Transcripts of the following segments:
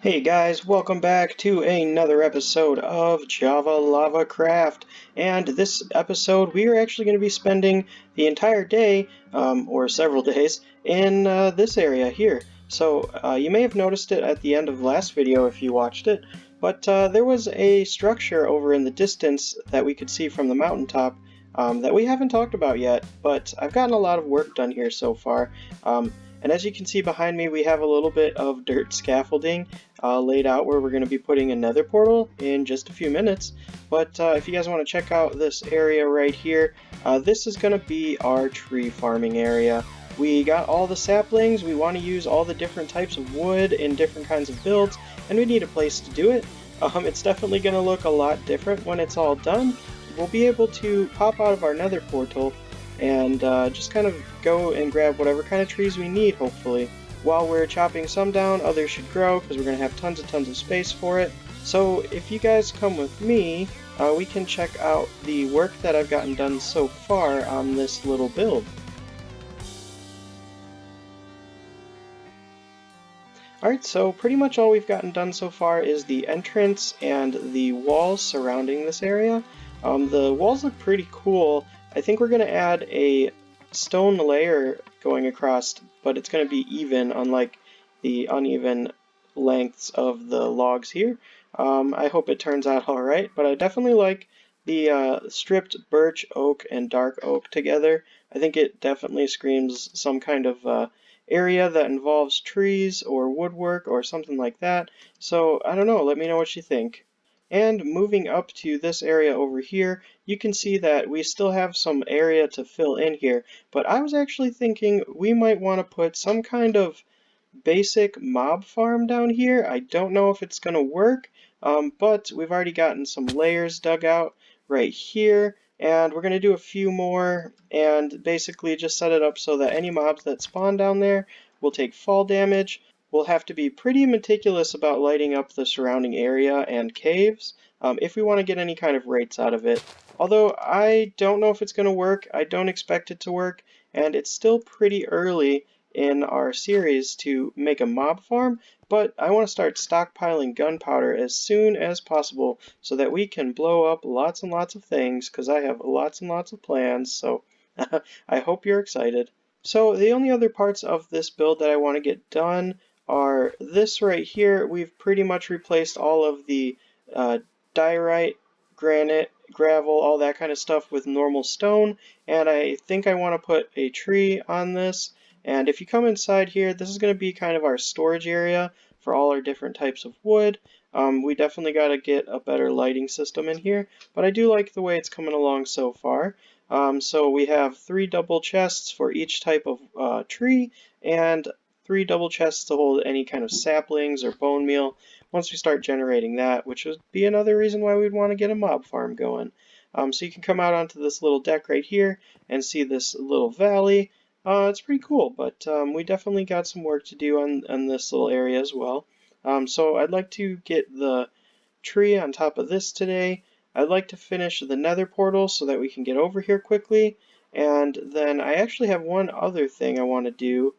Hey guys, welcome back to another episode of JavaLavaCraft. And this episode, we are actually going to be spending the entire day, or several days, in this area here. So you may have noticed it at the end of the last video if you watched it, but there was a structure over in the distance that we could see from the mountaintop that we haven't talked about yet, but I've gotten a lot of work done here so far. And as you can see behind me, we have a little bit of dirt scaffolding laid out where we're going to be putting a nether portal in just a few minutes. But if you guys want to check out this area right here, this is going to be our tree farming area. We got all the saplings, we want to use all the different types of wood in different kinds of builds, and we need a place to do it. It's definitely going to look a lot different when it's all done. We'll be able to pop out of our nether portal and just kind of go and grab whatever kind of trees we need, hopefully. While we're chopping some down, others should grow because we're going to have tons of space for it. So if you guys come with me, we can check out the work that I've gotten done so far on this little build. Alright, so pretty much all we've gotten done so far is the entrance and the walls surrounding this area. The walls look pretty cool. I think we're going to add a stone layer going across, but it's going to be even, unlike the uneven lengths of the logs here. I hope it turns out alright, but I definitely like the stripped birch, oak, and dark oak together. I think it definitely screams some kind of area that involves trees or woodwork or something like that. So I don't know, let me know what you think. And moving up to this area over here, you can see that we still have some area to fill in here, but I was actually thinking we might want to put some kind of basic mob farm down here. I don't know if it's going to work, but we've already gotten some layers dug out right here, and we're going to do a few more and basically just set it up so that any mobs that spawn down there will take fall damage. We'll have to be pretty meticulous about lighting up the surrounding area and caves if we want to get any kind of rates out of it. Although I don't know if it's going to work, I don't expect it to work, and it's still pretty early in our series to make a mob farm, but I want to start stockpiling gunpowder as soon as possible so that we can blow up lots and lots of things, because I have lots and lots of plans, so I hope you're excited. So the only other parts of this build that I want to get done are this right here. We've pretty much replaced all of the diorite, granite, gravel, all that kind of stuff with normal stone, and I think I want to put a tree on this. And if you come inside here, this is going to be kind of our storage area for all our different types of wood. We definitely got to get a better lighting system in here, but I do like the way it's coming along so far. So we have 3 double chests for each type of tree, and 3 double chests to hold any kind of saplings or bone meal once we start generating that, which would be another reason why we'd want to get a mob farm going. So you can come out onto this little deck right here and see this little valley. It's pretty cool, but we definitely got some work to do on this little area as well. So I'd like to get the tree on top of this today. I'd like to finish the nether portal so that we can get over here quickly. And then I actually have one other thing I want to do.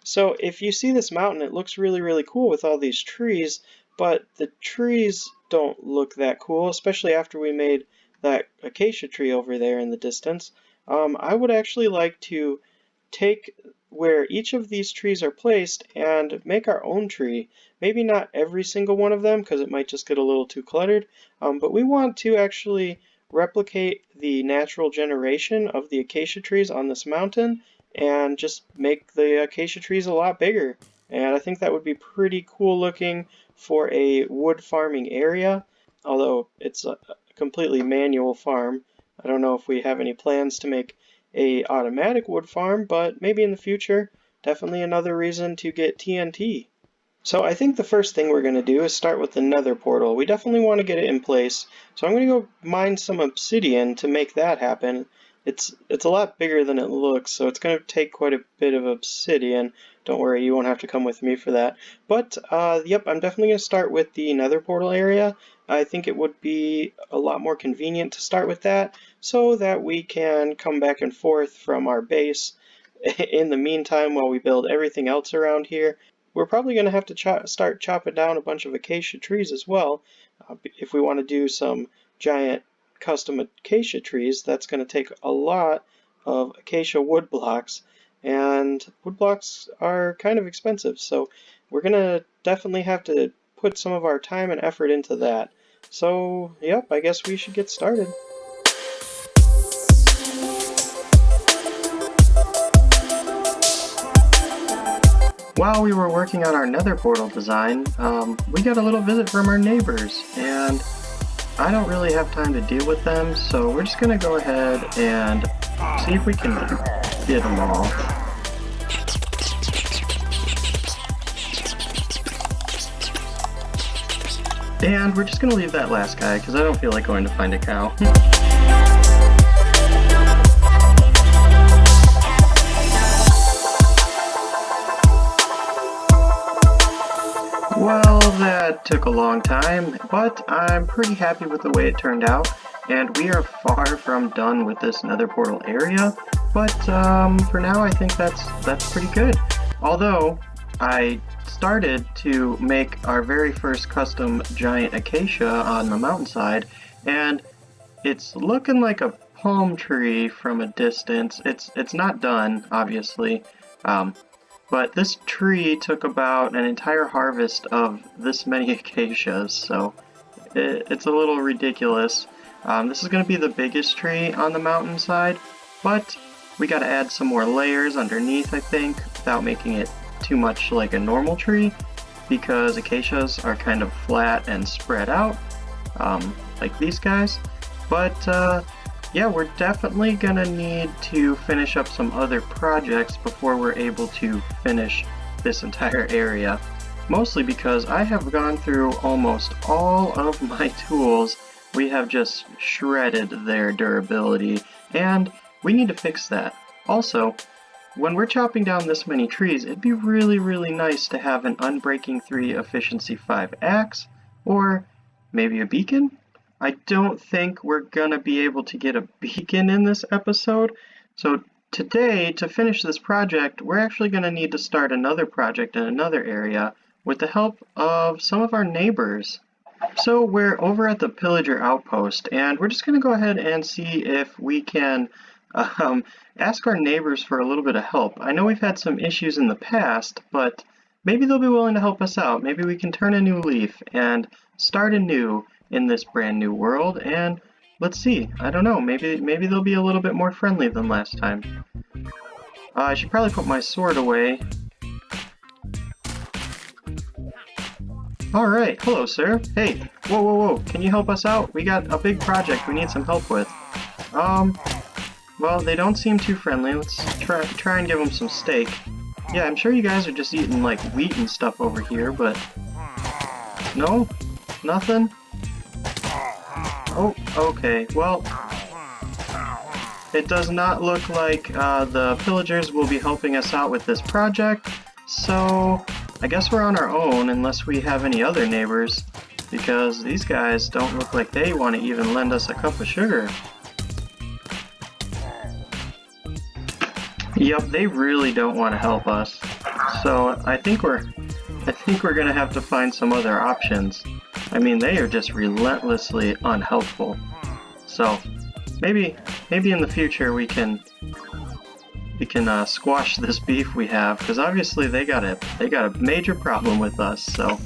So if you see this mountain, it looks really cool with all these trees, but the trees don't look that cool, especially after we made that acacia tree over there in the distance. I would actually like to take where each of these trees are placed and make our own tree. Maybe not every single one of them because it might just get a little too cluttered, but we want to actually replicate the natural generation of the acacia trees on this mountain and just make the acacia trees a lot bigger. And I think that would be pretty cool looking for a wood farming area, although it's a completely manual farm. I don't know if we have any plans to make a automatic wood farm, but maybe in the future. Definitely another reason to get TNT. So I think the first thing we're going to do is start with the nether portal. We definitely want to get it in place. So I'm going to go mine some obsidian to make that happen. It's a lot bigger than it looks, so it's going to take quite a bit of obsidian. Don't worry, you won't have to come with me for that. But, yep, I'm definitely going to start with the nether portal area. I think it would be a lot more convenient to start with that, so that we can come back and forth from our base in the meantime while we build everything else around here. we're probably going to have to start chopping down a bunch of acacia trees as well. If we want to do some giant custom acacia trees, that's going to take a lot of acacia wood blocks, and wood blocks are kind of expensive, so we're going to definitely have to put some of our time and effort into that. So, yep, I guess we should get started. While we were working on our nether portal design, we got a little visit from our neighbors, and I don't really have time to deal with them, so we're just going to go ahead and see if we can get them all. And we're just going to leave that last guy, because I don't feel like going to find a cow. Well, that took a long time, but I'm pretty happy with the way it turned out, and we are far from done with this nether portal area, but for now I think that's pretty good. Although, I started to make our very first custom giant acacia on the mountainside, and it's looking like a palm tree from a distance. It's not done, obviously, but this tree took about an entire harvest of this many acacias, so it's a little ridiculous. This is going to be the biggest tree on the mountainside, but we got to add some more layers underneath, I think, without making it too much like a normal tree, because acacias are kind of flat and spread out, like these guys. But yeah, we're definitely gonna need to finish up some other projects before we're able to finish this entire area. Mostly because I have gone through almost all of my tools. We have just shredded their durability, and we need to fix that. Also, when we're chopping down this many trees, it'd be really nice to have an Unbreaking 3 Efficiency 5 axe, or maybe a beacon? I don't think we're gonna be able to get a beacon in this episode, so today, to finish this project, we're actually gonna need to start another project in another area with the help of some of our neighbors. So we're over at the Pillager Outpost, and we're just gonna go ahead and see if we can ask our neighbors for a little bit of help. I know we've had some issues in the past, but maybe they'll be willing to help us out. Maybe we can turn a new leaf and start anew in this brand new world, and let's see. I don't know, maybe they'll be a little bit more friendly than last time. I should probably put my sword away. Alright, hello sir. Hey, whoa, can you help us out? We got a big project we need some help with. Well, they don't seem too friendly. Let's try and give them some steak. Yeah, I'm sure you guys are just eating like wheat and stuff over here, but no? Nothing? Oh, okay. Well, it does not look like the pillagers will be helping us out with this project, so I guess we're on our own unless we have any other neighbors, because these guys don't look like they want to even lend us a cup of sugar. Yep, they really don't want to help us, so I think we're gonna have to find some other options. I mean, they are just relentlessly unhelpful. So maybe in the future we can squash this beef we have, because obviously they got a major problem with us. So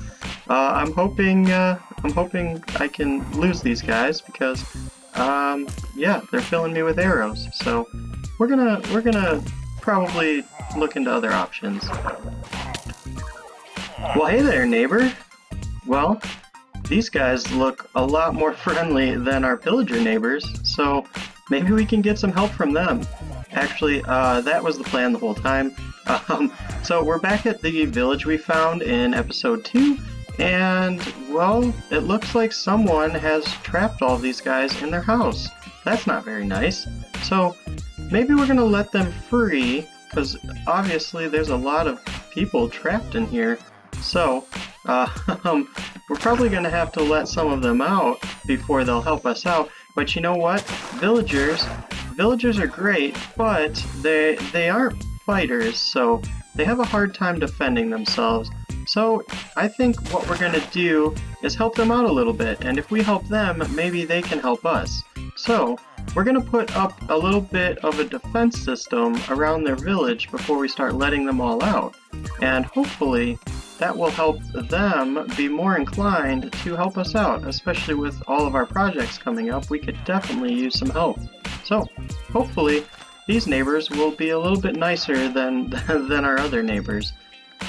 I'm hoping I can lose these guys, because yeah, they're filling me with arrows. So we're gonna probably look into other options. Well, hey there, neighbor. Well, these guys look a lot more friendly than our pillager neighbors, so maybe we can get some help from them. Actually, that was the plan the whole time. So we're back at the village we found in episode 2, and, well, it looks like someone has trapped all these guys in their house. That's not very nice. So maybe we're gonna let them free, because obviously there's a lot of people trapped in here. So, we're probably going to have to let some of them out before they'll help us out. But you know what? Villagers are great, but they aren't fighters, so they have a hard time defending themselves. So I think what we're going to do is help them out a little bit, and if we help them, maybe they can help us. So we're going to put up a little bit of a defense system around their village before we start letting them all out. And hopefully that will help them be more inclined to help us out, especially with all of our projects coming up. We could definitely use some help. So hopefully these neighbors will be a little bit nicer than our other neighbors.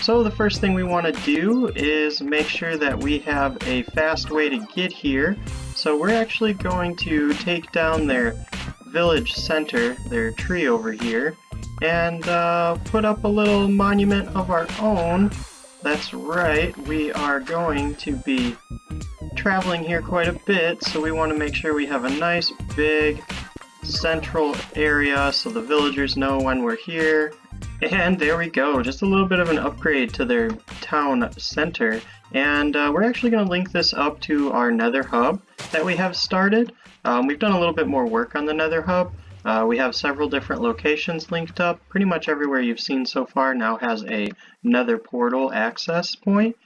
So the first thing we want to do is make sure that we have a fast way to get here. So we're actually going to take down their village center, their tree over here, and put up a little monument of our own. That's right, we are going to be traveling here quite a bit, so we want to make sure we have a nice big central area so the villagers know when we're here. And there we go, just a little bit of an upgrade to their town center. And we're actually going to link this up to our Nether hub that we have started. We've done a little bit more work on the Nether hub. We have several different locations linked up. Pretty much everywhere you've seen so far now has a Nether portal access point.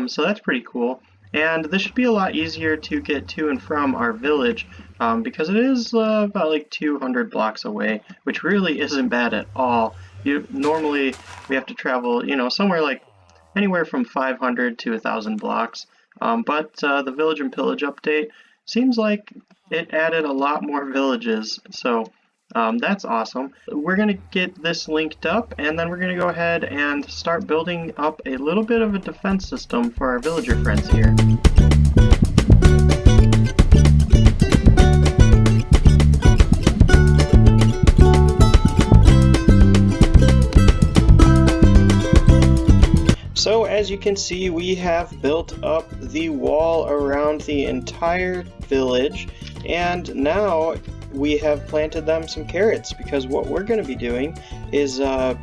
So that's pretty cool. And this should be a lot easier to get to and from our village because it is about like 200 blocks away, which really isn't bad at all. Normally we have to travel, somewhere like anywhere from 500 to 1,000 blocks. But the Village and Pillage update seems like it added a lot more villages, so that's awesome. We're going to get this linked up, and then we're going to go ahead and start building up a little bit of a defense system for our villager friends here. So as you can see, we have built up the wall around the entire village, and now we have planted them some carrots, because what we're going to be doing is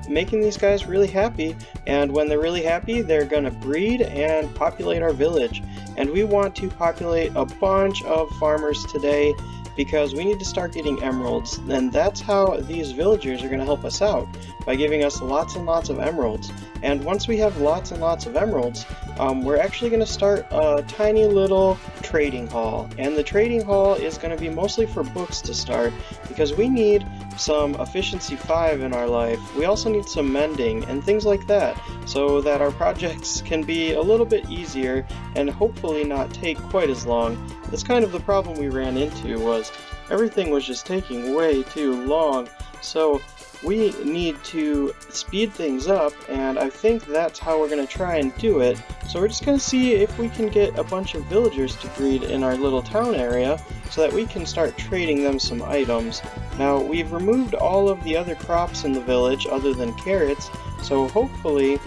making these guys really happy, and when they're really happy, they're going to breed and populate our village. And we want to populate a bunch of farmers today, because we need to start getting emeralds, and that's how these villagers are going to help us out, by giving us lots and lots of emeralds. And once we have lots and lots of emeralds, we're actually going to start a tiny little trading hall. And the trading hall is going to be mostly for books to start, because we need some efficiency 5 in our life. We also need some mending and things like that, so that our projects can be a little bit easier and hopefully not take quite as long. That's kind of the problem we ran into, was everything was just taking way too long. So we need to speed things up, and I think that's how we're going to try and do it. So we're just going to see if we can get a bunch of villagers to breed in our little town area, so that we can start trading them some items. Now, we've removed all of the other crops in the village other than carrots, so hopefully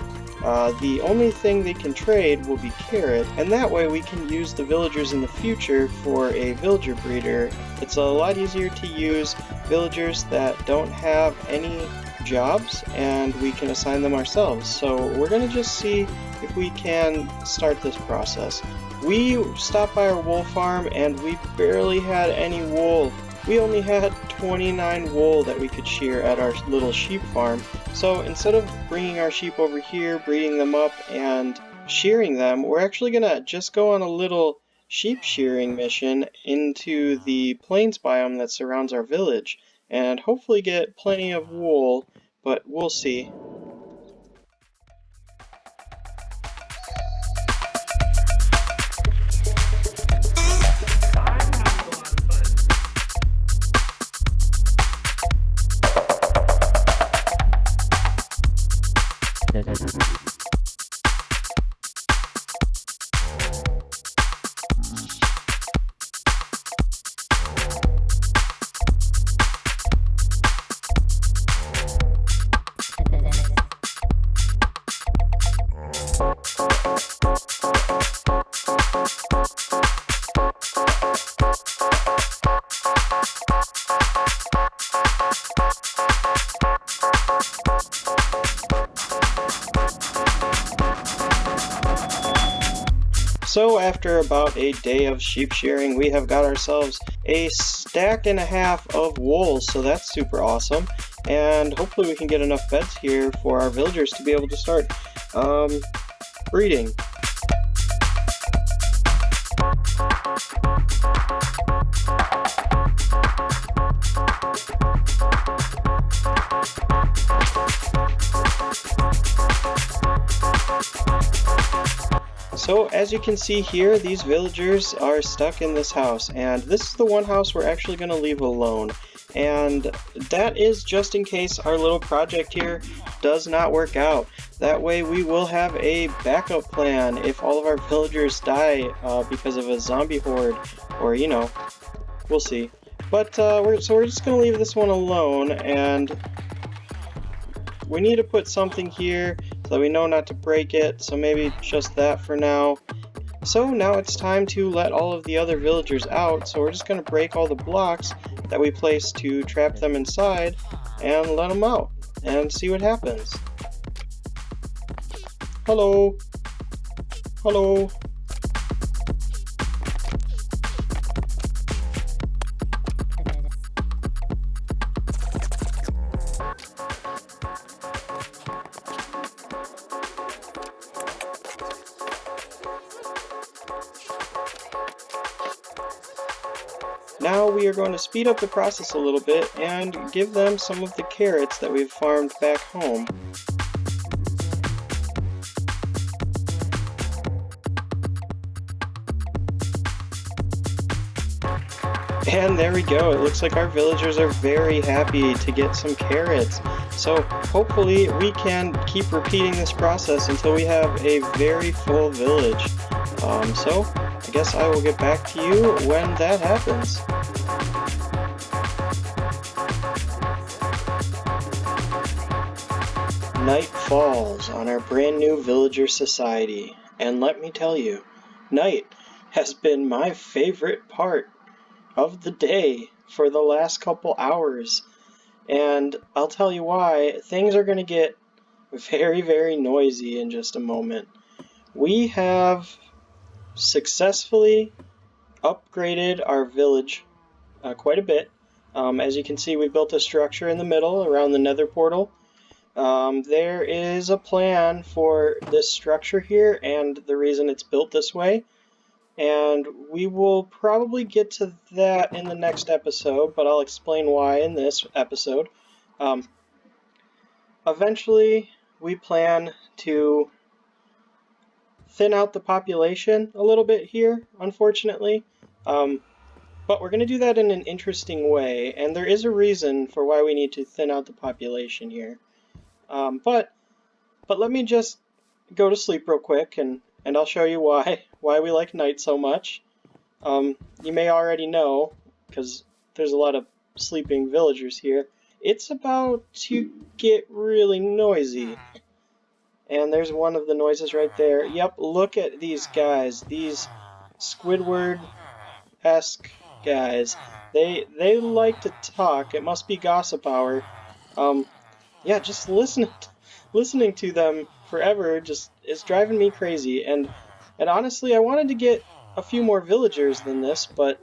the only thing they can trade will be carrot, and that way we can use the villagers in the future for a villager breeder. It's a lot easier to use villagers that don't have any jobs, and we can assign them ourselves. So we're going to just see if we can start this process. We stopped by our wool farm and we barely had any wool. We only had 29 wool that we could shear at our little sheep farm. So instead of bringing our sheep over here, breeding them up, and shearing them, we're actually going to just go on a little sheep shearing mission into the plains biome that surrounds our village, and hopefully get plenty of wool, but we'll see. So after about a day of sheep shearing, we have got ourselves a stack and a half of wool, so that's super awesome. and hopefully we can get enough beds here for our villagers to be able to start breeding. So as you can see here, these villagers are stuck in this house, and this is the one house we're actually going to leave alone. And that is just in case our little project here does not work out. That way we will have a backup plan if all of our villagers die because of a zombie horde, or you know, we'll see. But we're just going to leave this one alone, and we need to put something here so that we know not to break it, so maybe just that for now. So now it's time to let all of the other villagers out, so we're just going to break all the blocks that we placed to trap them inside and let them out and see what happens. Hello. Hello. Now we are going to speed up the process a little bit and give them some of the carrots that we've farmed back home. And there we go, it looks like our villagers are very happy to get some carrots. So hopefully we can keep repeating this process until we have a very full village. So I guess I will get back to you when that happens. Night falls on our brand new villager society, and let me tell you, night has been my favorite part of the day for the last couple hours. And I'll tell you why. Things are going to get very, very noisy in just a moment. We have successfully upgraded our village quite a bit. As you can see, we built a structure in the middle around the nether portal. There is a plan for this structure here and the reason it's built this way. And we will probably get to that in the next episode, but I'll explain why in this episode. Eventually, we plan to thin out the population a little bit here, unfortunately. But we're going to do that in an interesting way, and there is a reason for why we need to thin out the population here. But let me just go to sleep real quick, and I'll show you why we like night so much. You may already know, because there's a lot of sleeping villagers here. It's about to get really noisy. And there's one of the noises right there. Yep, look at these guys. These Squidward-esque guys. They like to talk. It must be gossip hour. Yeah, just listening to them forever just is driving me crazy. And honestly, I wanted to get a few more villagers than this, but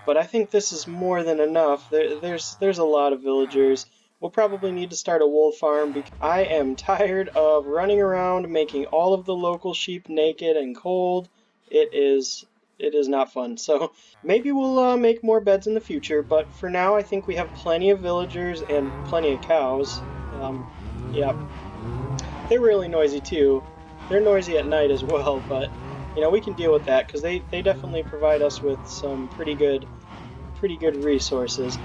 I think this is more than enough. There's a lot of villagers. We'll probably need to start a wool farm because I am tired of running around making all of the local sheep naked and cold. It is not fun. So maybe we'll make more beds in the future, but for now I think we have plenty of villagers and plenty of cows. Yeah. They're really noisy too. They're noisy at night as well, but you know, we can deal with that because they definitely provide us with some pretty good resources.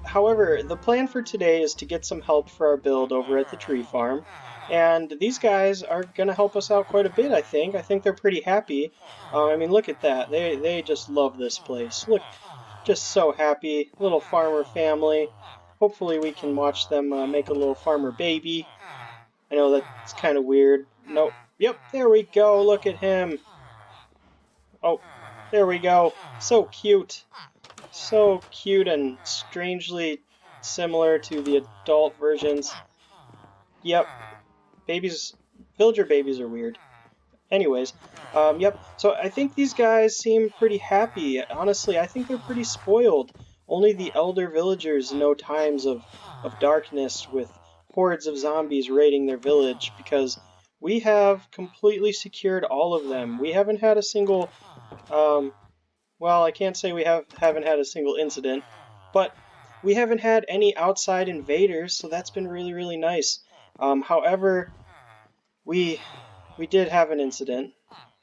However, the plan for today is to get some help for our build over at the tree farm, and these guys are going to help us out quite a bit. I think they're pretty happy. I mean, look at that. They just love this place. Look, just so happy. Little farmer family. Hopefully we can watch them make a little farmer baby. I know that's kind of weird. Nope. Yep, there we go. Look at him. Oh, there we go. So cute. So cute and strangely similar to the adult versions. Yep. Villager babies are weird. Anyways, yep. So I think these guys seem pretty happy. Honestly, I think they're pretty spoiled. Only the elder villagers know times of darkness with hordes of zombies raiding their village, because we have completely secured all of them. We haven't had a single, well, I can't say we haven't had a single incident, but we haven't had any outside invaders, so that's been really, really nice. However, we we did have an incident,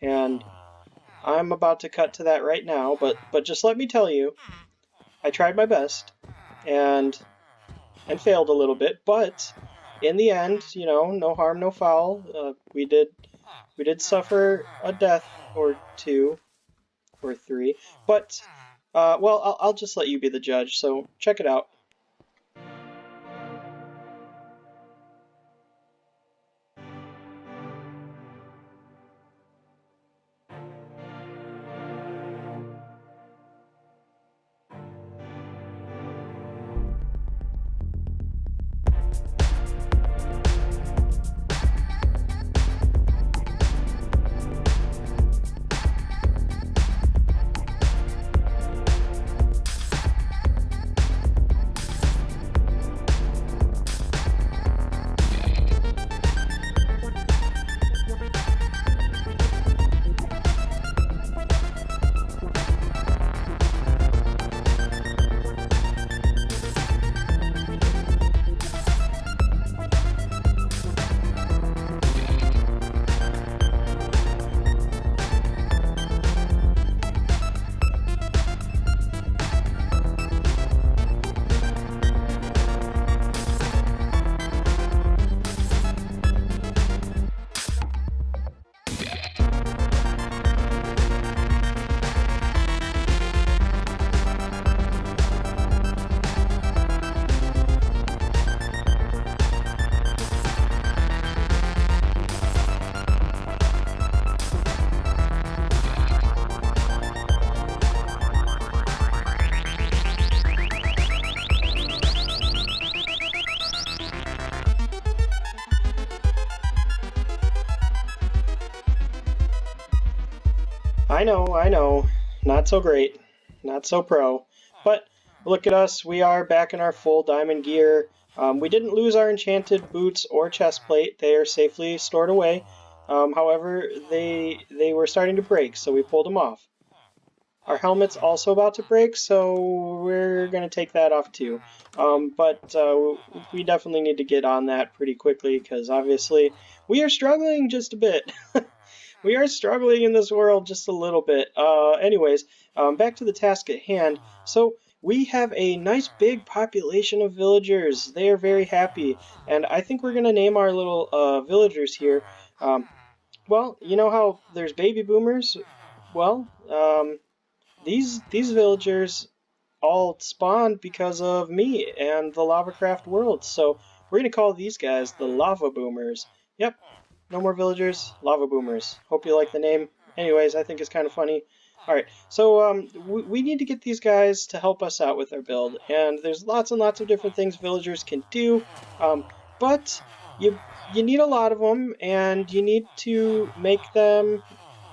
and I'm about to cut to that right now, but just let me tell you, I tried my best and failed a little bit, but in the end, you know, no harm, no foul. We did suffer a death or two or three, but well, I'll just let you be the judge. So check it out. I know, not so great, not so pro, but look at us, we are back in our full diamond gear. We didn't lose our enchanted boots or chest plate, they are safely stored away. However, they were starting to break, so we pulled them off. Our helmet's also about to break, so we're going to take that off too. But we definitely need to get on that pretty quickly, because obviously we are struggling just a bit. We are struggling in this world just a little bit. Anyways, back to the task at hand. So we have a nice big population of villagers. They are very happy, and I think we're going to name our little villagers here. Well, you know how there's baby boomers? Well, these villagers all spawned because of me and the LavaCraft world. So we're going to call these guys the Lava Boomers. Yep, no more villagers, Lava Boomers. Hope you like the name. Anyways, I think it's kind of funny. Alright, so we need to get these guys to help us out with our build. And there's lots and lots of different things villagers can do. But you need a lot of them, and you need to make them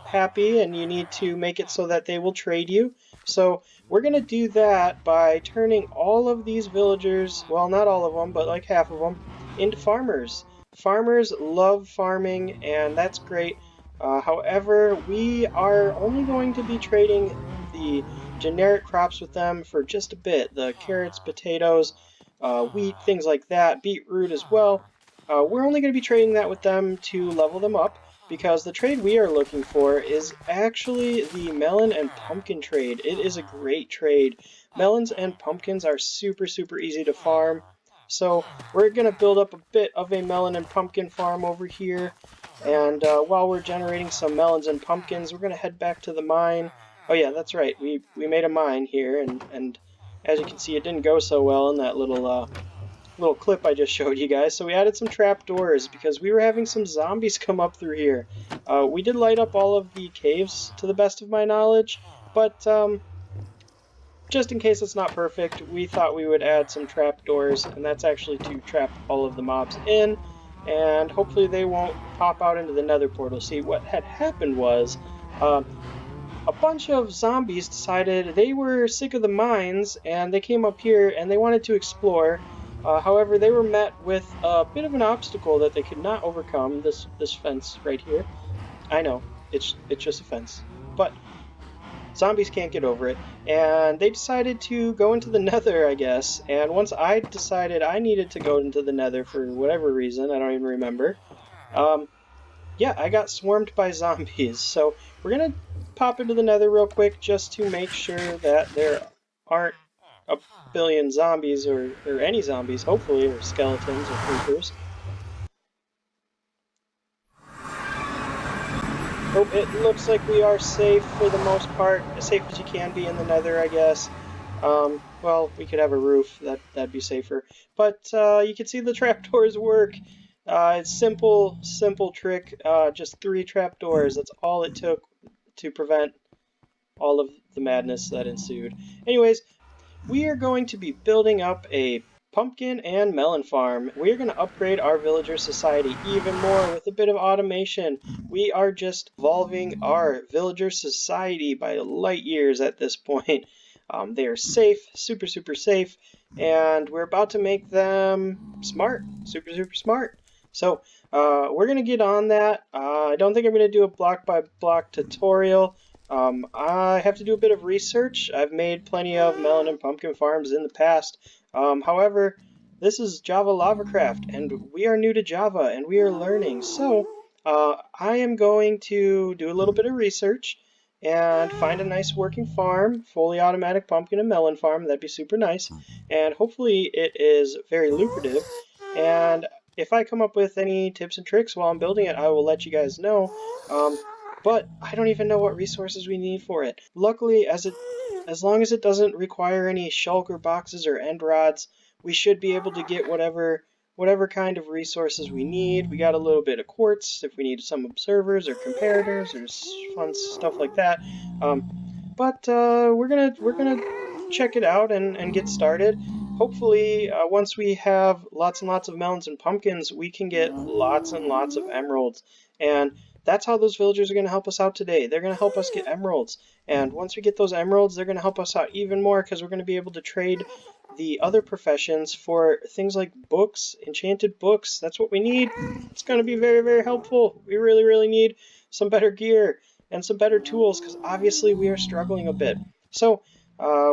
happy, and you need to make it so that they will trade you. So we're going to do that by turning all of these villagers, well, not all of them, but like half of them, into farmers. Farmers love farming, and that's great. However, we are only going to be trading the generic crops with them for just a bit. The carrots, potatoes, wheat, things like that, beetroot as well. We're only going to be trading that with them to level them up, because the trade we are looking for is actually the melon and pumpkin trade. It is a great trade. Melons and pumpkins are super, super easy to farm. So we're going to build up a bit of a melon and pumpkin farm over here. And while we're generating some melons and pumpkins, we're going to head back to the mine. Oh yeah, that's right. We made a mine here, and as you can see, it didn't go so well in that little clip I just showed you guys. So we added some trapdoors because we were having some zombies come up through here. We did light up all of the caves to the best of my knowledge, but just in case it's not perfect, we thought we would add some trapdoors, and that's actually to trap all of the mobs in, and hopefully they won't pop out into the nether portal. See, what had happened was, a bunch of zombies decided they were sick of the mines and they came up here and they wanted to explore. However, they were met with a bit of an obstacle that they could not overcome. This fence right here. I know it's just a fence, but zombies can't get over it, and they decided to go into the nether, I guess. And once I decided I needed to go into the nether for whatever reason, I don't even remember, um, yeah, I got swarmed by zombies. So we're gonna pop into the nether real quick just to make sure that there aren't a billion zombies or any zombies, hopefully, or skeletons or creepers. Oh, it looks like we are safe for the most part, as safe as you can be in the nether, I guess. Well, we could have a roof, that'd be safer. But you can see the trapdoors work. It's simple trick, just 3 trapdoors. That's all it took to prevent all of the madness that ensued. Anyways, we are going to be building up a pumpkin and melon farm. We are going to upgrade our villager society even more with a bit of automation. We are just evolving our villager society by light years at this point. They are safe, super safe, and we're about to make them smart, super smart. So we're going to get on that. I don't think I'm going to do a block by block tutorial. I have to do a bit of research. I've made plenty of melon and pumpkin farms in the past. However, this is JavaLavaCraft, and we are new to Java, and we are learning. So, I am going to do a little bit of research and find a nice working farm, fully automatic pumpkin and melon farm. That'd be super nice. And hopefully it is very lucrative. And if I come up with any tips and tricks while I'm building it, I will let you guys know. But I don't even know what resources we need for it. Luckily, as long as it doesn't require any shulker boxes or end rods, we should be able to get whatever kind of resources we need. We got a little bit of quartz if we need some observers or comparators or fun stuff like that. But we're gonna check it out and get started. Hopefully, once we have lots and lots of melons and pumpkins, we can get lots and lots of emeralds. And that's how those villagers are going to help us out today. They're going to help us get emeralds. And once we get those emeralds, they're going to help us out even more because we're going to be able to trade the other professions for things like books, enchanted books. That's what we need. It's going to be very helpful. We really need some better gear and some better tools because obviously we are struggling a bit. So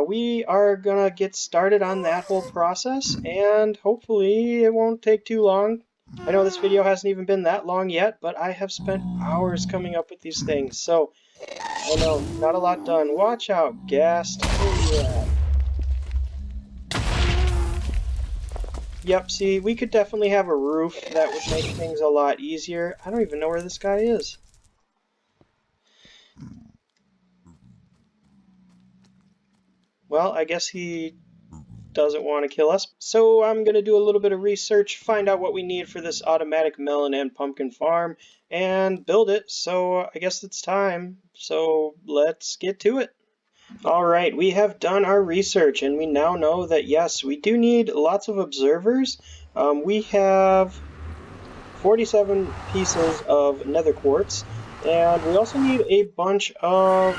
we are gonna get started on that whole process, and hopefully it won't take too long. I know this video hasn't even been that long yet, but I have spent hours coming up with these things, so I know, not a lot done. Watch out, Ghast. Where you at? Yep, see, we could definitely have a roof that would make things a lot easier. I don't even know where this guy is. Well, I guess he doesn't want to kill us. So I'm going to do a little bit of research, find out what we need for this automatic melon and pumpkin farm, and build it. So I guess it's time. So let's get to it. Alright, we have done our research and we now know that yes, we do need lots of observers. We have 47 pieces of nether quartz, and we also need a bunch of...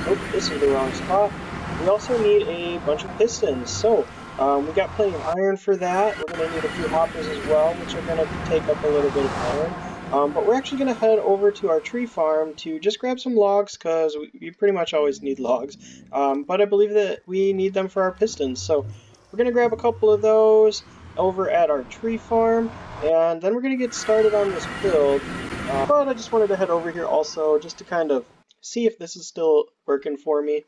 Oh, this is the wrong spot. We also need a bunch of pistons. So we got plenty of iron for that. We're going to need a few hoppers as well, which are going to take up a little bit of iron. But we're actually going to head over to our tree farm to just grab some logs because we pretty much always need logs. But I believe that we need them for our pistons. So we're going to grab a couple of those over at our tree farm, and then we're going to get started on this build. But I just wanted to head over here also just to kind of see if this is still working for me.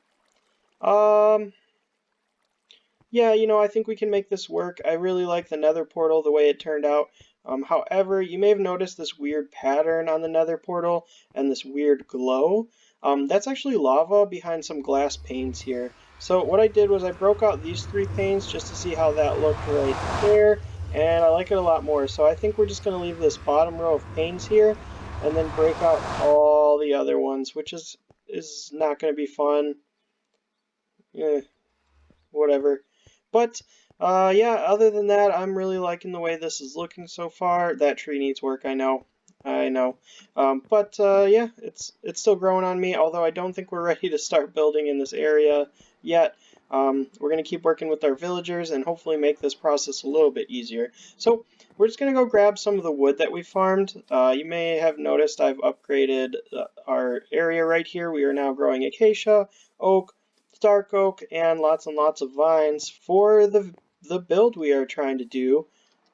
Yeah, you know, I think we can make this work. I really like the nether portal, the way it turned out. However, you may have noticed this weird pattern on the nether portal and this weird glow. That's actually lava behind some glass panes here. So what I did was I broke out these 3 panes just to see how that looked right there, and I like it a lot more. So I think we're just going to leave this bottom row of panes here and then break out all the other ones, which is not going to be fun. Whatever. But yeah, other than that, I'm really liking the way this is looking so far. That tree needs work, I know. I know. Yeah, it's still growing on me, although I don't think we're ready to start building in this area yet. We're going to keep working with our villagers and hopefully make this process a little bit easier. So we're just going to go grab some of the wood that we farmed. You may have noticed I've upgraded our area right here. We are now growing acacia, oak, dark oak, and lots of vines for the build we are trying to do.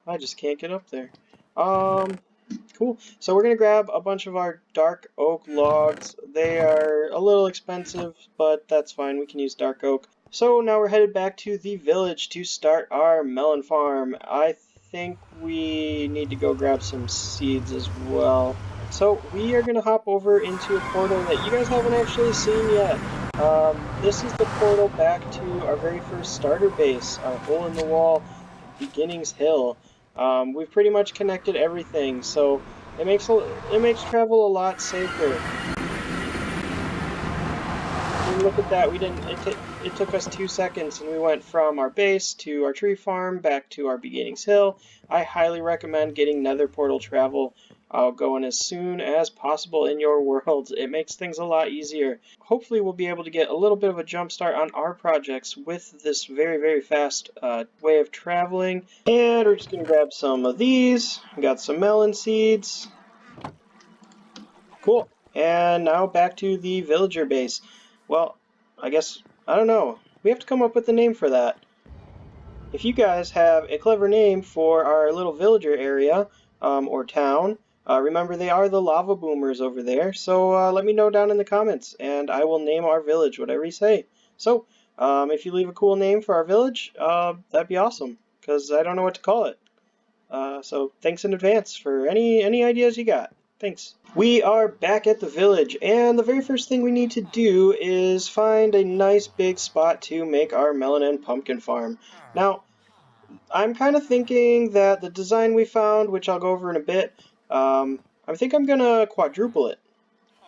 I just can't get up there. Cool. So we're going to grab a bunch of our dark oak logs. They are a little expensive, but that's fine. We can use dark oak. So now we're headed back to the village to start our melon farm. I think we need to go grab some seeds as well. So we are going to hop over into a portal that you guys haven't actually seen yet. This is the portal back to our very first starter base, our hole in the wall beginnings hill. We've pretty much connected everything, so it makes travel a lot safer. I mean, look at that. It took us 2 seconds, and we went from our base to our tree farm back to our beginnings hill. I highly recommend getting Nether portal travel going as soon as possible in your world. It makes things a lot easier. Hopefully, we'll be able to get a little bit of a jump start on our projects with this very fast way of traveling. And we're just gonna grab some of these. We got some melon seeds. Cool. And now back to the villager base. Well, I guess, I don't know. We have to come up with a name for that. If you guys have a clever name for our little villager area, or town, remember they are the lava boomers over there, so let me know down in the comments, and I will name our village whatever you say. So, if you leave a cool name for our village, that'd be awesome, because I don't know what to call it. So thanks in advance for any ideas you got. Thanks. We are back at the village, and the very first thing we need to do is find a nice big spot to make our melon and pumpkin farm. Now, I'm kind of thinking that the design we found, which I'll go over in a bit, I think I'm gonna quadruple it.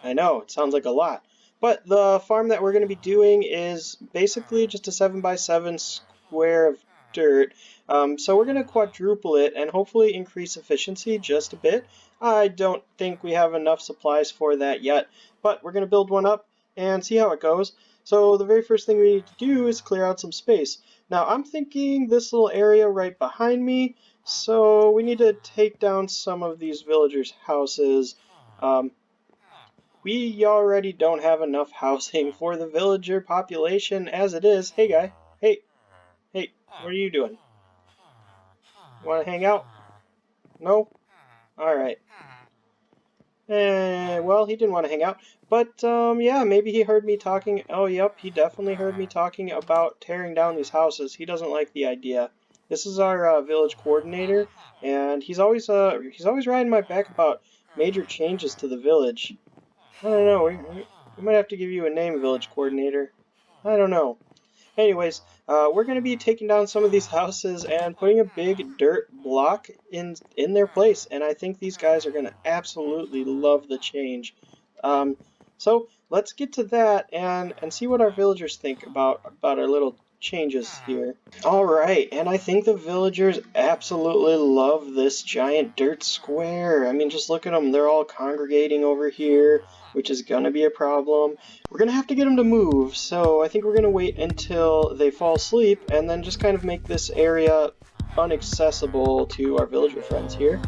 I know, it sounds like a lot. But the farm that we're going to be doing is basically just a 7x7 square of dirt. So we're going to quadruple it and hopefully increase efficiency just a bit. I don't think we have enough supplies for that yet, but we're going to build one up and see how it goes. So the very first thing we need to do is clear out some space. Now I'm thinking this little area right behind me, so we need to take down some of these villagers' houses. We already don't have enough housing for the villager population as it is. Hey guy. Hey, what are you doing? Want to hang out? No? Alright. Well, he didn't want to hang out. But, yeah, maybe he heard me talking. Oh, yep, he definitely heard me talking about tearing down these houses. He doesn't like the idea. This is our village coordinator, and he's always riding my back about major changes to the village. I don't know. We might have to give you a name, village coordinator. I don't know. Anyways, we're going to be taking down some of these houses and putting a big dirt block in their place, and I think these guys are going to absolutely love the change. So let's get to that and see what our villagers think about our little changes here. Alright, and I think the villagers absolutely love this giant dirt square. I mean, just look at them. They're all congregating over here, which is going to be a problem. We're going to have to get them to move, so I think we're going to wait until they fall asleep and then just kind of make this area inaccessible to our villager friends here.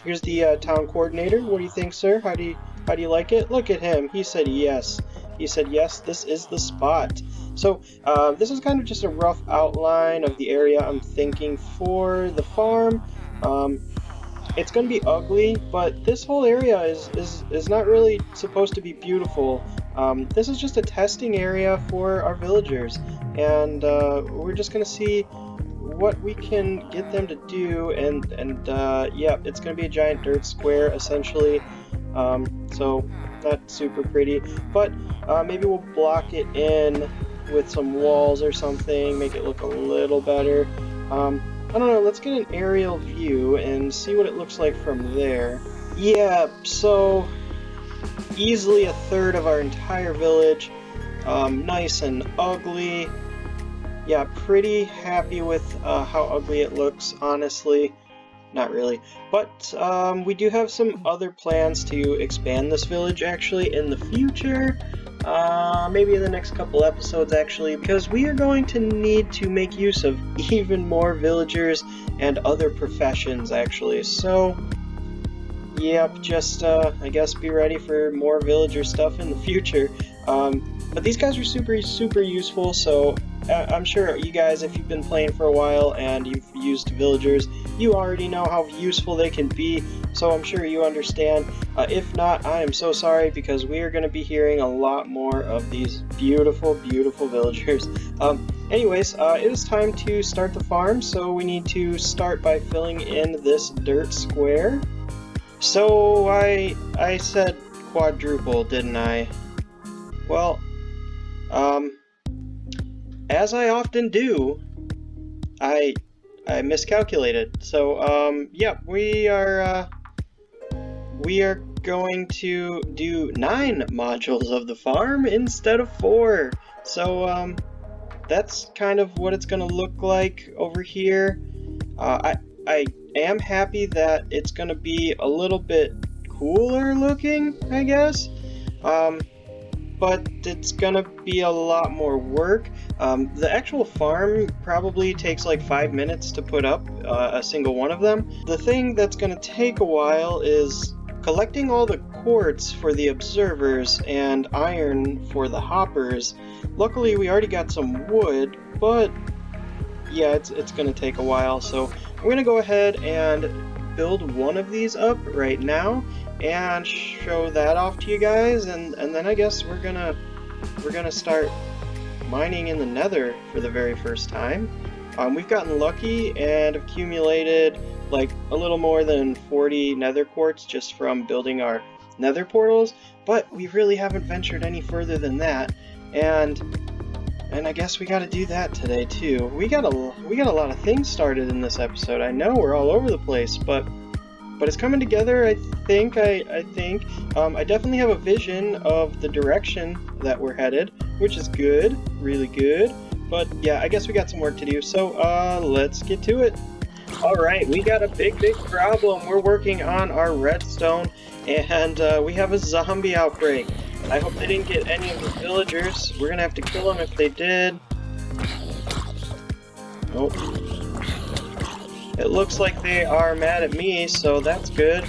Here's the town coordinator. What do you think, sir? How do you like it? Look at him. He said yes. He said yes, this is the spot. So this is kind of just a rough outline of the area I'm thinking for the farm. It's going to be ugly, but this whole area is not really supposed to be beautiful. This is just a testing area for our villagers, and we're just going to see what we can get them to do, and yeah, it's going to be a giant dirt square essentially. So not super pretty, but maybe we'll block it in with some walls or something, make it look a little better. I don't know, let's get an aerial view and see what it looks like from there. Yeah, so easily a third of our entire village, nice and ugly. Yeah, pretty happy with how ugly it looks, honestly. not really. But we do have some other plans to expand this village actually in the future. Maybe in the next couple episodes actually, because we are going to need to make use of even more villagers and other professions actually. So, yep, just I guess be ready for more villager stuff in the future. But these guys are super useful, so I'm sure you guys, if you've been playing for a while and you've used villagers, you already know how useful they can be, so I'm sure you understand. If not, I am so sorry, because we are going to be hearing a lot more of these beautiful villagers. Anyways, it is time to start the farm, so we need to start by filling in this dirt square. So I said quadruple, didn't I? Well, as I often do, I miscalculated. So yeah, we are going to do 9 modules of the farm instead of 4. So that's kind of what it's gonna look like over here. I am happy that it's gonna be a little bit cooler looking, I guess. But it's gonna be a lot more work. The actual farm probably takes like 5 minutes to put up a single one of them. The thing that's gonna take a while is collecting all the quartz for the observers and iron for the hoppers. Luckily we already got some wood, but yeah, it's gonna take a while, so I'm gonna go ahead and build one of these up right now and show that off to you guys, and then I guess we're gonna start mining in the nether for the very first time. We've gotten lucky and accumulated like a little more than 40 nether quartz just from building our nether portals, but we really haven't ventured any further than that, and I guess we gotta do that today too. We got a lot of things started in this episode. I know we're all over the place, but it's coming together. I think. I definitely have a vision of the direction that we're headed, which is good, really good. But yeah, I guess we got some work to do. So let's get to it. All right, we got a big problem. We're working on our redstone, and we have a zombie outbreak. I hope they didn't get any of the villagers. We're gonna have to kill them if they did. Nope. It looks like they are mad at me, so that's good.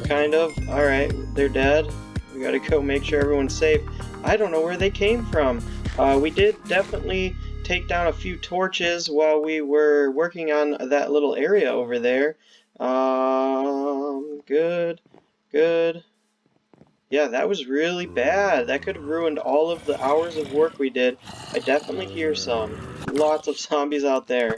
Kind of. Alright, they're dead. We gotta go make sure everyone's safe. I don't know where they came from. We did definitely take down a few torches while we were working on that little area over there. Good. Yeah, that was really bad. That could have ruined all of the hours of work we did. I definitely hear some. Lots of zombies out there.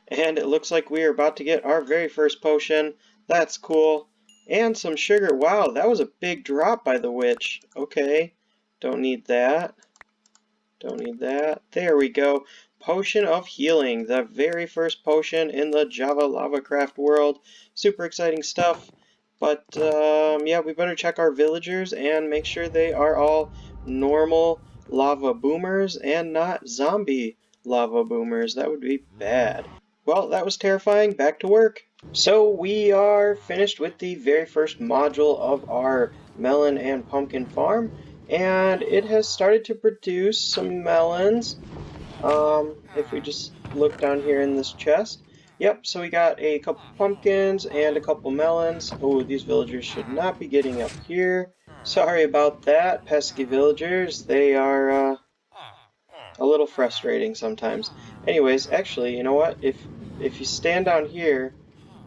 And it looks like we are about to get our very first potion. That's cool. And some sugar. Wow, that was a big drop by the witch. Okay, don't need that. Don't need that. There we go. Potion of Healing. The very first potion in the JavaLavaCraft world. Super exciting stuff. But, yeah, we better check our villagers and make sure they are all normal lava boomers and not zombie lava boomers. That would be bad. Well, that was terrifying. Back to work. So we are finished with the very first module of our melon and pumpkin farm, and it has started to produce some melons. If we just look down here in this chest, yep, so we got a couple pumpkins and a couple melons. Oh, these villagers should not be getting up here. Sorry about that, pesky villagers. They are a little frustrating sometimes. Anyways, actually, you know what? If you stand down here,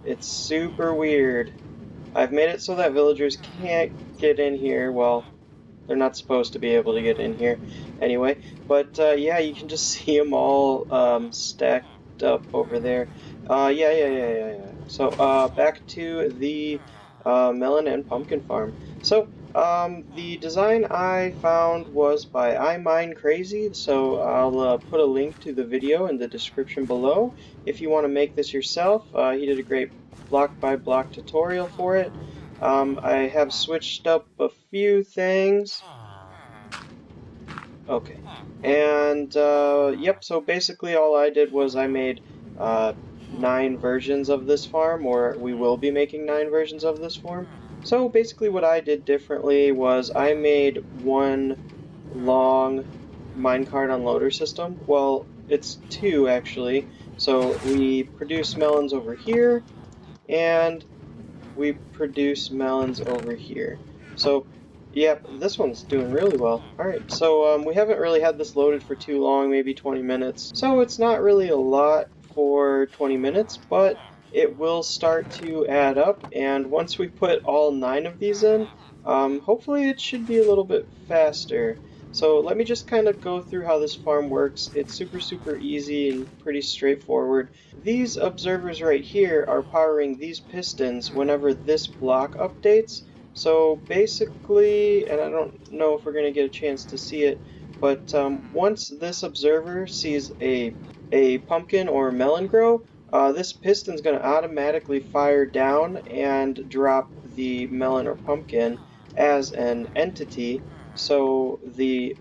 it's super weird. I've made it so that villagers can't get in here. Well, they're not supposed to be able to get in here anyway. But yeah, you can just see them all stacked up over there. Yeah. So back to the melon and pumpkin farm. So the design I found was by iMineCrazy, so I'll put a link to the video in the description below if you want to make this yourself. He did a great block by block tutorial for it. I have switched up a few things. Okay. And, yep, so basically all I did was I made 9 versions of this farm, or we will be making 9 versions of this farm. So basically what I did differently was I made one long minecart unloader system. Well, it's two actually. So we produce melons over here, and we produce melons over here. So, yep, this one's doing really well. Alright, so we haven't really had this loaded for too long, maybe 20 minutes. So it's not really a lot for 20 minutes, but it will start to add up. And once we put all 9 of these in, hopefully it should be a little bit faster. So let me just kind of go through how this farm works. It's super easy and pretty straightforward. These observers right here are powering these pistons whenever this block updates. So basically, and I don't know if we're going to get a chance to see it, but once this observer sees a pumpkin or melon grow, this piston's going to automatically fire down and drop the melon or pumpkin as an entity. So the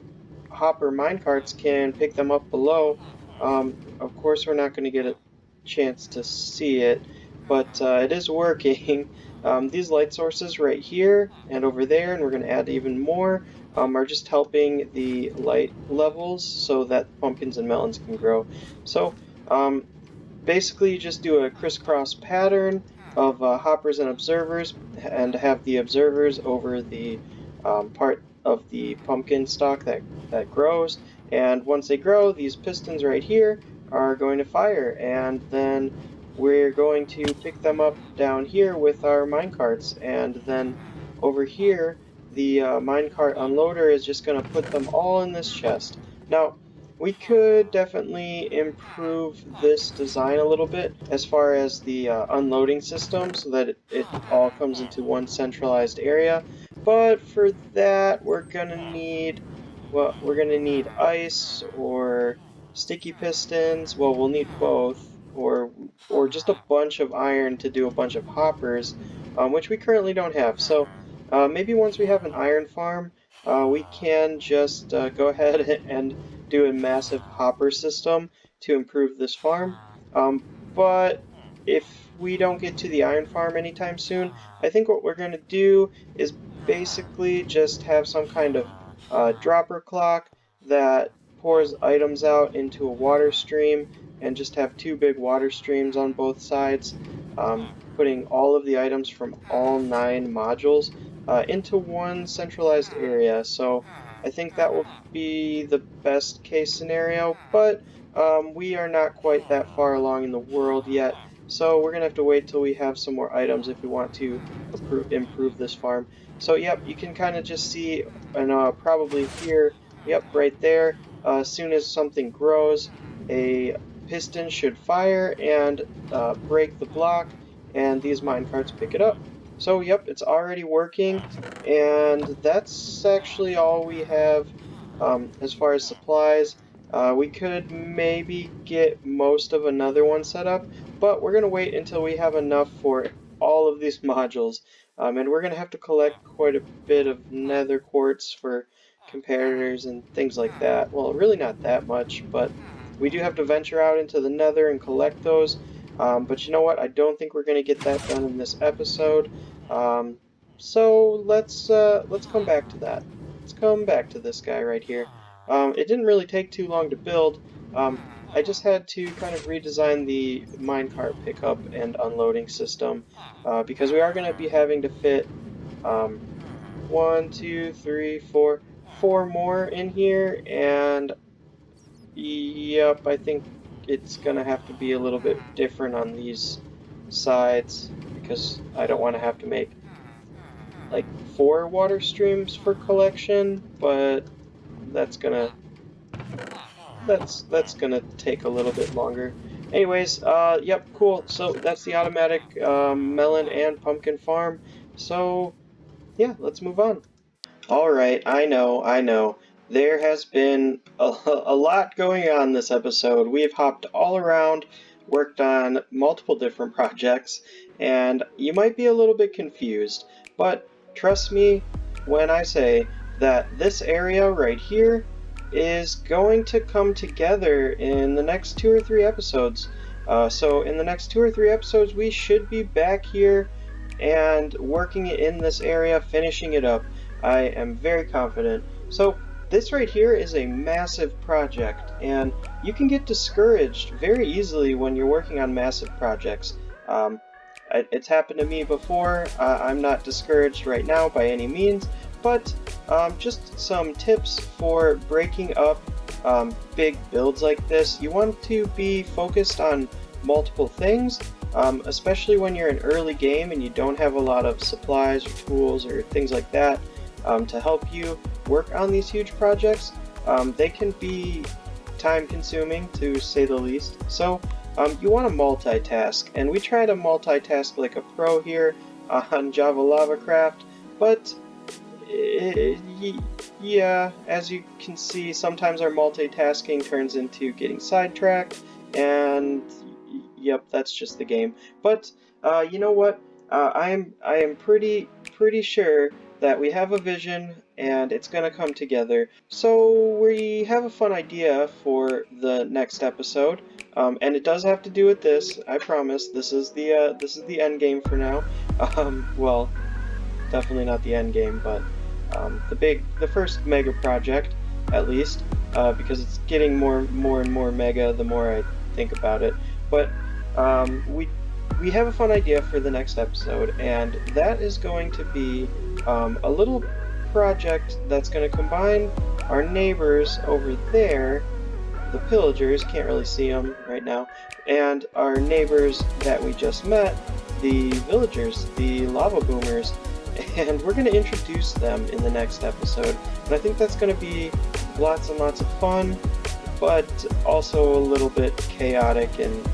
hopper minecarts can pick them up below. Of course, we're not going to get a chance to see it, but it is working. These light sources right here and over there, and we're going to add even more, are just helping the light levels so that pumpkins and melons can grow. So um, basically, you just do a crisscross pattern of hoppers and observers, and have the observers over the part of the pumpkin stalk that grows. And once they grow, these pistons right here are going to fire, and then we're going to pick them up down here with our minecarts, and then over here the minecart unloader is just going to put them all in this chest. Now, we could definitely improve this design a little bit as far as the unloading system so that it all comes into one centralized area. But for that, we're gonna need ice or sticky pistons. Well, we'll need both, or just a bunch of iron to do a bunch of hoppers, which we currently don't have. So maybe once we have an iron farm, we can just go ahead and do a massive hopper system to improve this farm. But if we don't get to the iron farm anytime soon, I think what we're going to do is basically just have some kind of dropper clock that pours items out into a water stream, and just have two big water streams on both sides, putting all of the items from all 9 modules into one centralized area. So I think that will be the best case scenario, but we are not quite that far along in the world yet, so we're going to have to wait till we have some more items if we want to improve this farm. So yep, you can kind of just see, and probably here, yep, right there, as soon as something grows, a piston should fire and break the block, and these minecarts pick it up. So yep, it's already working, and that's actually all we have as far as supplies. We could maybe get most of another one set up, but we're going to wait until we have enough for all of these modules. And we're going to have to collect quite a bit of nether quartz for comparators and things like that. Well, really not that much, but we do have to venture out into the nether and collect those. But you know what? I don't think we're going to get that done in this episode. So let's come back to that. Let's come back to this guy right here. It didn't really take too long to build. I just had to kind of redesign the minecart pickup and unloading system because we are going to be having to fit um, 1, 2, 3, 4, 4 more in here, and yep, I think it's going to have to be a little bit different on these sides because I don't want to have to make like 4 water streams for collection, but that's gonna that's gonna take a little bit longer. Anyways, yep, cool. So that's the automatic melon and pumpkin farm. So yeah, let's move on. Alright, I know. There has been a lot going on this episode. We've hopped all around, worked on multiple different projects, and you might be a little bit confused, but trust me when I say that this area right here is going to come together in the next 2 or 3 episodes. So in the next 2 or 3 episodes, we should be back here and working in this area, finishing it up. I am very confident. So this right here is a massive project, and you can get discouraged very easily when you're working on massive projects. Um, it's happened to me before. I'm not discouraged right now by any means, but just some tips for breaking up big builds like this. You want to be focused on multiple things, especially when you're in early game and you don't have a lot of supplies or tools or things like that to help you work on these huge projects. They can be time consuming to say the least. So you want to multitask, and we try to multitask like a pro here on JavaLavaCraft, but yeah, as you can see, sometimes our multitasking turns into getting sidetracked, and yep, that's just the game. But you know what? I am pretty sure that we have a vision and it's gonna come together. So we have a fun idea for the next episode, and it does have to do with this. I promise. This is the end game for now. Well, definitely not the end game, but the first mega project, at least, because it's getting more and more mega the more I think about it. But we have a fun idea for the next episode, and that is going to be a little project that's going to combine our neighbors over there, the pillagers, can't really see them right now, and our neighbors that we just met, the villagers, the lava boomers, and we're going to introduce them in the next episode. And I think that's going to be lots and lots of fun, but also a little bit chaotic and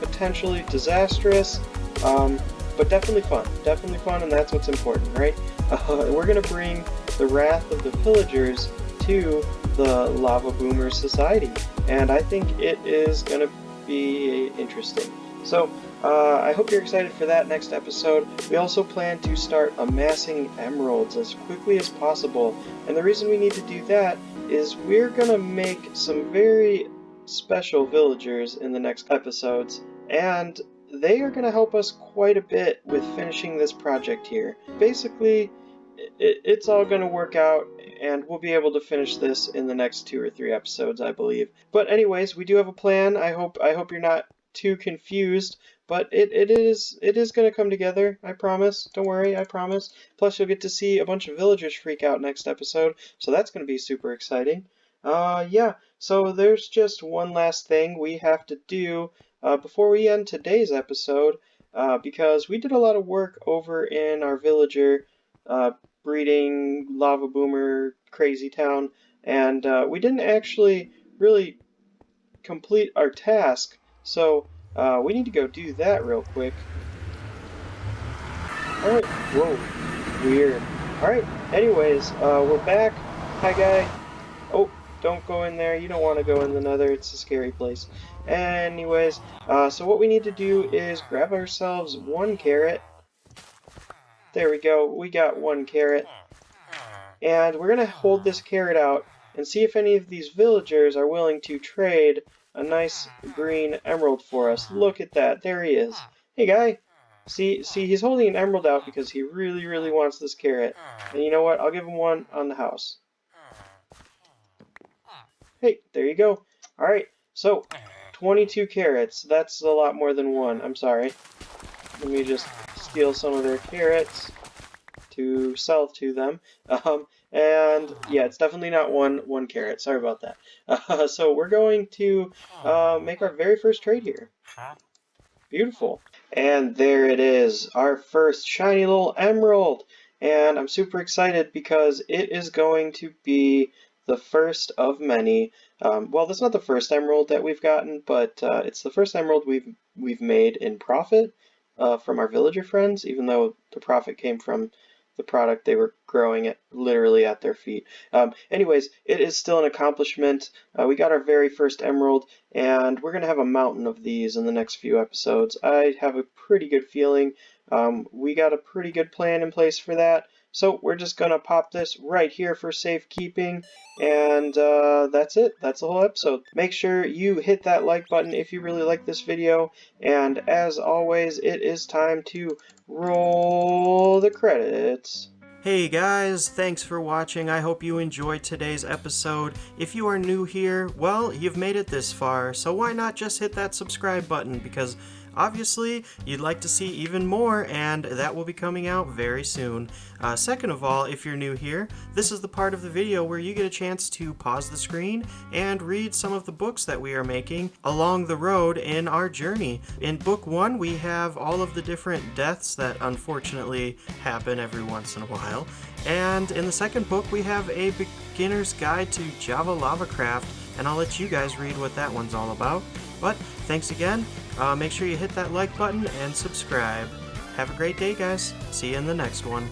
potentially disastrous, but definitely fun, and that's what's important, right? We're going to bring the wrath of the pillagers to the lava boomer society, and I think it is going to be interesting. So I hope you're excited for that next episode. We also plan to start amassing emeralds as quickly as possible, and the reason we need to do that is we're gonna make some very special villagers in the next episodes, and they are gonna help us quite a bit with finishing this project here. Basically, it's all gonna work out, and we'll be able to finish this in the next 2 or 3 episodes, I believe. But anyways, we do have a plan. I hope you're not too confused, but it is going to come together. I promise. Don't worry, I promise. Plus, you'll get to see a bunch of villagers freak out next episode, so that's going to be super exciting. Yeah. So there's just one last thing we have to do before we end today's episode, because we did a lot of work over in our villager breeding lava boomer crazy town, and we didn't actually really complete our task. So we need to go do that real quick. Alright, whoa, weird. Alright, anyways, we're back. Hi, guy. Oh, don't go in there. You don't want to go in the nether. It's a scary place. Anyways, so what we need to do is grab ourselves 1 carrot. There we go. We got 1 carrot. And we're going to hold this carrot out and see if any of these villagers are willing to trade a nice green emerald for us. Look at that. There he is. Hey, guy. See, he's holding an emerald out because he really wants this carrot. And you know what? I'll give him one on the house. Hey, there you go. Alright, so 22 carrots. That's a lot more than one. I'm sorry. Let me just steal some of their carrots to sell to them. And yeah, it's definitely not one carrot. Sorry about that. So we're going to make our very first trade here. Beautiful. And there it is, our first shiny little emerald. And I'm super excited because it is going to be the first of many. Well, that's not the first emerald that we've gotten, but it's the first emerald we've made in profit from our villager friends, even though the profit came from the product they were growing it literally at their feet. Anyways, it is still an accomplishment. We got our very first emerald, and we're going to have a mountain of these in the next few episodes. I have a pretty good feeling. We got a pretty good plan in place for that, So we're just gonna pop this right here for safekeeping, and that's it. That's the whole episode. Make sure you hit that like button if you really like this video, and as always, it is time to roll the credits. Hey guys, thanks for watching. I hope you enjoyed today's episode. If you are new here, well, you've made it this far, so why not just hit that subscribe button, because obviously you'd like to see even more, and that will be coming out very soon. Second of all, if you're new here, this is the part of the video where you get a chance to pause the screen and read some of the books that we are making along the road in our journey. In book 1, we have all of the different deaths that unfortunately happen every once in a while. And in the second book, we have a beginner's guide to JavaLavaCraft, and I'll let you guys read what that one's all about. But thanks again. Make sure you hit that like button and subscribe. Have a great day, guys. See you in the next one.